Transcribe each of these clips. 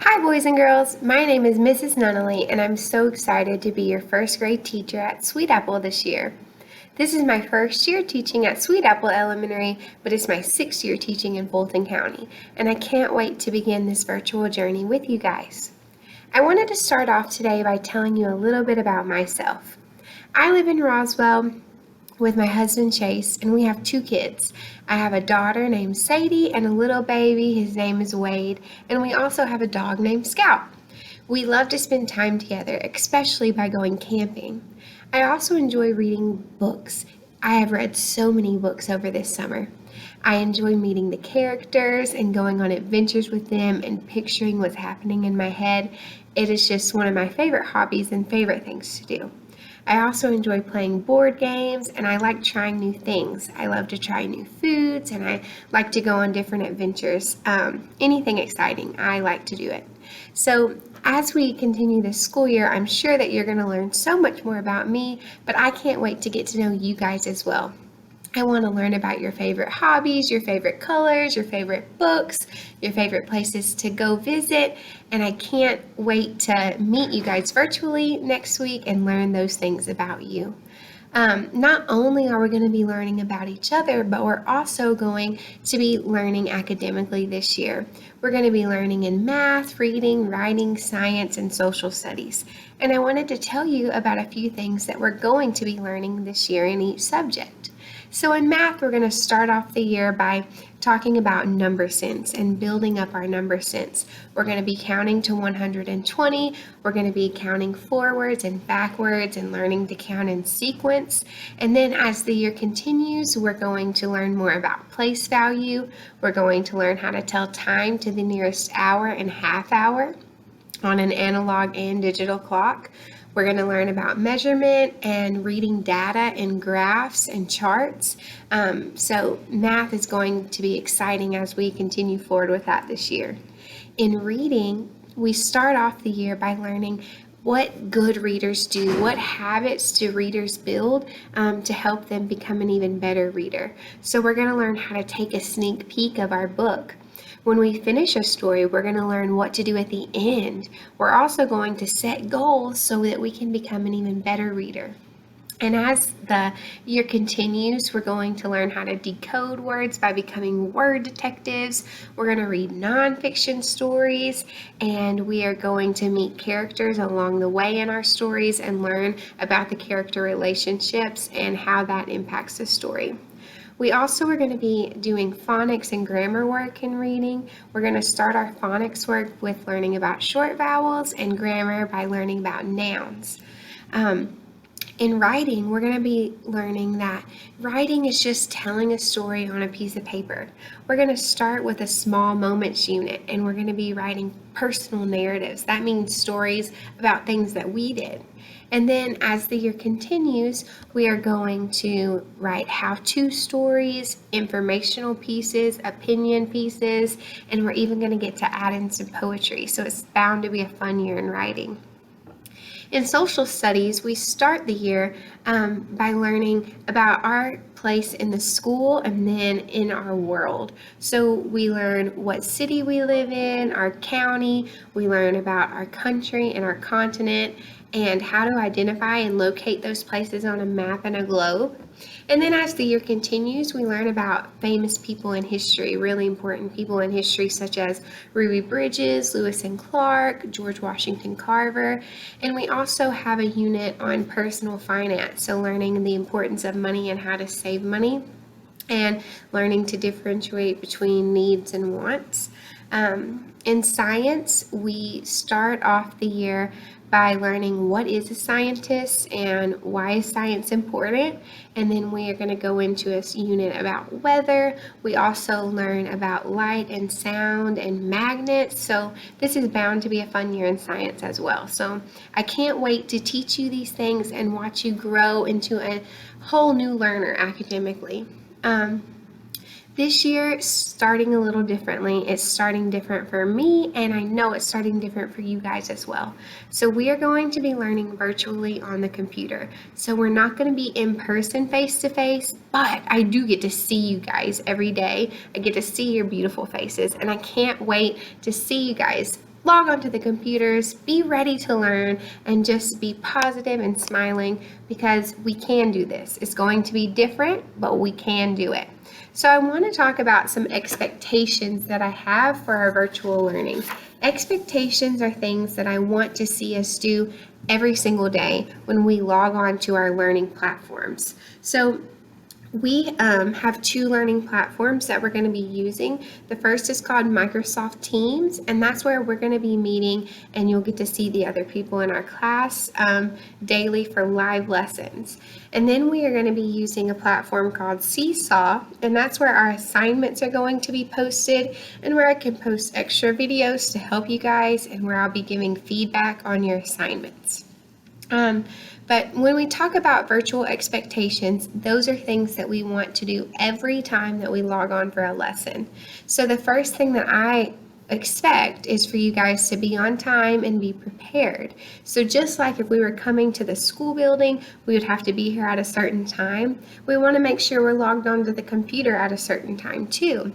Hi, boys and girls. My name is Mrs. Nunnally, and I'm so excited to be your first grade teacher at Sweet Apple this year. This is my first year teaching at Sweet Apple Elementary, but it's my sixth year teaching in Fulton County, and I can't wait to begin this virtual journey with you guys. I wanted to start off today by telling you a little bit about myself. I live in Roswell with my husband Chase, and we have two kids. I have a daughter named Sadie and a little baby. His name is Wade, and we also have a dog named Scout. We love to spend time together, especially by going camping. I also enjoy reading books. I have read so many books over this summer. I enjoy meeting the characters and going on adventures with them and picturing what's happening in my head. It is just one of my favorite hobbies and favorite things to do. I also enjoy playing board games, and I like trying new things. I love to try new foods, and I like to go on different adventures. Anything exciting, I like to do it. So as we continue this school year, I'm sure that you're going to learn so much more about me, but I can't wait to get to know you guys as well. I want to learn about your favorite hobbies, your favorite colors, your favorite books, your favorite places to go visit, and I can't wait to meet you guys virtually next week and learn those things about you. Not only are we going to be learning about each other, but we're also going to be learning academically this year. We're going to be learning in math, reading, writing, science, and social studies. And I wanted to tell you about a few things that we're going to be learning this year in each subject. So in math, we're going to start off the year by talking about number sense and building up our number sense. We're going to be counting to 120. We're going to be counting forwards and backwards and learning to count in sequence. And then as the year continues, we're going to learn more about place value. We're going to learn how to tell time to the nearest hour and half hour on an analog and digital clock. We're going to learn about measurement and reading data in graphs and charts. So math is going to be exciting as we continue forward with that this year. In reading, we start off the year by learning what good readers do, what habits do readers build to help them become an even better reader. So we're going to learn how to take a sneak peek of our book. When we finish a story, we're going to learn what to do at the end. We're also going to set goals so that we can become an even better reader. And as the year continues, we're going to learn how to decode words by becoming word detectives. We're going to read nonfiction stories, and we are going to meet characters along the way in our stories and learn about the character relationships and how that impacts the story. We also are going to be doing phonics and grammar work in reading. We're going to start our phonics work with learning about short vowels and grammar by learning about nouns. In writing, we're going to be learning that writing is just telling a story on a piece of paper. We're going to start with a small moments unit, and we're going to be writing personal narratives. That means stories about things that we did. And then as the year continues, we are going to write how-to stories, informational pieces, opinion pieces, and we're even going to get to add in some poetry. So it's bound to be a fun year in writing. In social studies, we start the year by learning about our place in the school and then in our world. So we learn what city we live in, our county, we learn about our country and our continent, and how to identify and locate those places on a map and a globe. And then as the year continues, we learn about famous people in history, really important people in history such as Ruby Bridges, Lewis and Clark, George Washington Carver, and we also have a unit on personal finance, so learning the importance of money and how to save money, and learning to differentiate between needs and wants. In science, we start off the year by learning what is a scientist and why is science important, and then we are going to go into a unit about weather. We also learn about light and sound and magnets, so this is bound to be a fun year in science as well. So I can't wait to teach you these things and watch you grow into a whole new learner academically. This year, starting a little differently. It's starting different for me, and I know it's starting different for you guys as well. So we are going to be learning virtually on the computer. So we're not going to be in person face-to-face, but I do get to see you guys every day. I get to see your beautiful faces, and I can't wait to see you guys log onto the computers, be ready to learn, and just be positive and smiling because we can do this. It's going to be different, but we can do it. So I want to talk about some expectations that I have for our virtual learning. Expectations are things that I want to see us do every single day when we log on to our learning platforms. So we have two learning platforms that we're going to be using. The first is called Microsoft Teams, and that's where we're going to be meeting, and you'll get to see the other people in our class daily for live lessons. And then we are going to be using a platform called Seesaw, and that's where our assignments are going to be posted, and where I can post extra videos to help you guys, and where I'll be giving feedback on your assignments. But when we talk about virtual expectations, those are things that we want to do every time that we log on for a lesson. So the first thing that I expect is for you guys to be on time and be prepared. So just like if we were coming to the school building, we would have to be here at a certain time. We want to make sure we're logged onto the computer at a certain time too.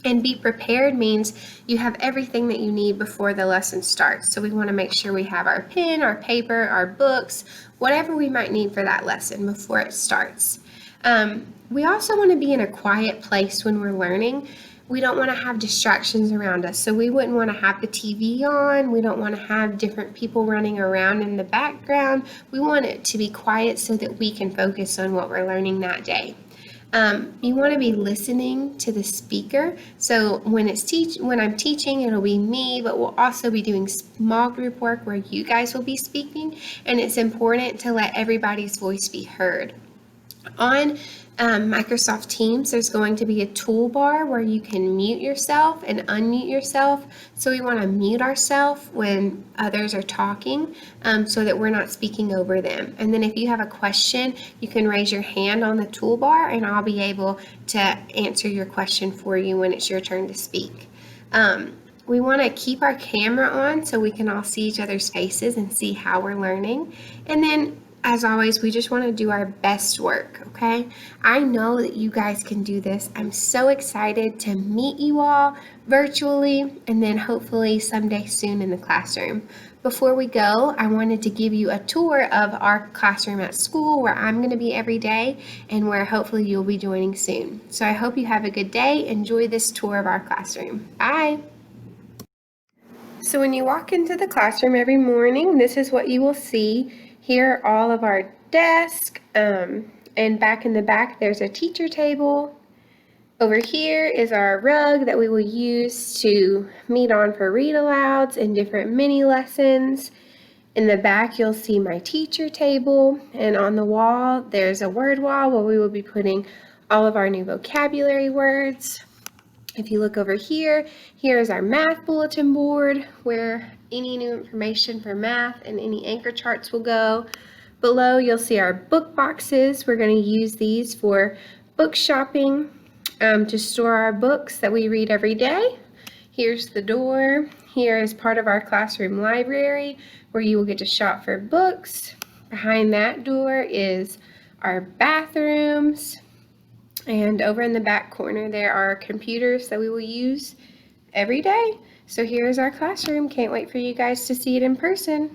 And be prepared means you have everything that you need before the lesson starts. So we want to make sure we have our pen, our paper, our books, whatever we might need for that lesson before it starts. We also want to be in a quiet place when we're learning. We don't want to have distractions around us. So we wouldn't want to have the TV on. We don't want to have different people running around in the background. We want it to be quiet so that we can focus on what we're learning that day. You want to be listening to the speaker. So when I'm teaching, it'll be me, but we'll also be doing small group work where you guys will be speaking, and it's important to let everybody's voice be heard. On Microsoft Teams, there's going to be a toolbar where you can mute yourself and unmute yourself. So we want to mute ourselves when others are talking so that we're not speaking over them. And then if you have a question, you can raise your hand on the toolbar and I'll be able to answer your question for you when it's your turn to speak. We want to keep our camera on so we can all see each other's faces and see how we're learning. And then as always, we just want to do our best work, okay? I know that you guys can do this. I'm so excited to meet you all virtually and then hopefully someday soon in the classroom. Before we go, I wanted to give you a tour of our classroom at school where I'm going to be every day and where hopefully you'll be joining soon. So I hope you have a good day. Enjoy this tour of our classroom. Bye. So when you walk into the classroom every morning, this is what you will see. Here are all of our desks, and back in the back there's a teacher table. Over here is our rug that we will use to meet on for read alouds and different mini lessons. In the back you'll see my teacher table, and on the wall there's a word wall where we will be putting all of our new vocabulary words. If you look over here, here is our math bulletin board where any new information for math and any anchor charts will go. Below you'll see our book boxes. We're going to use these for book shopping to store our books that we read every day. Here's the door. Here is part of our classroom library where you will get to shop for books. Behind that door is our bathrooms. And over in the back corner, there are computers that we will use every day. So here's our classroom. Can't wait for you guys to see it in person.